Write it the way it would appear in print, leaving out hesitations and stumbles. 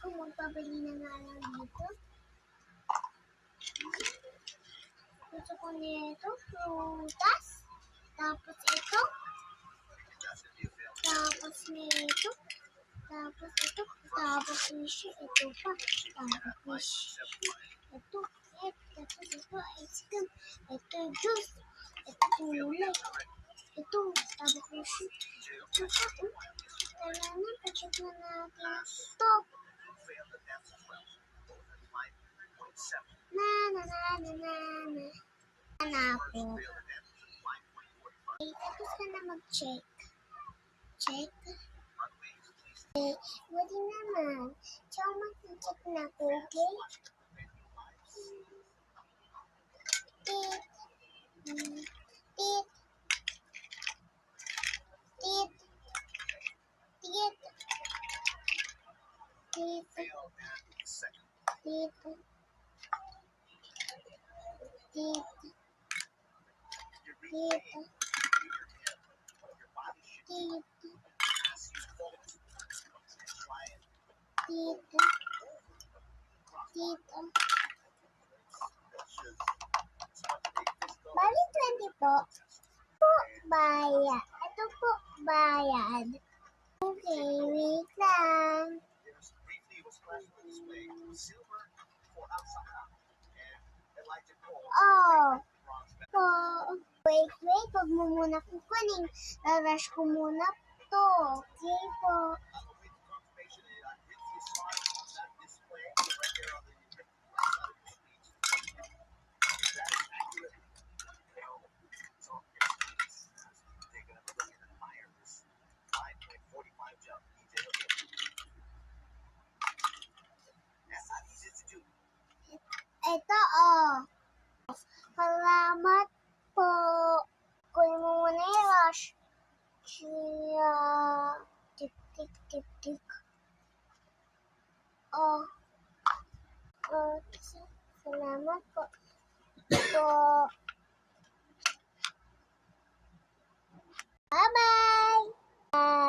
kung magpabili na nga lang dito. Gusto ko nito, prutas. Tapos ito. Tapos nito. Tapos ito. Tapos fish. Ito pa. Tapos fish. Ito. Tapos ito. Ice cream. Ito juice. Ito kulay. Ito. Tapos fish. Ito pa. Kaya na. Pacheck na natin ito. Na po. Tapos ka na mag-check. Check. Pwede naman. So, mag-check na po, okay? Tit. Tit. Tit. Tit. Tit. Tit. Tit. Tito. Bali 20 po. Bayad. Ito po, bayad. Okay, wait lang. Oh. Po. Wait. Huwag mo muna kukunin. Rush ko muna to. Okay po. Ito, oh. Salamat po. Kunin mo muna yung rush. Tik. Oh. Salamat po. Bye-bye. Bye.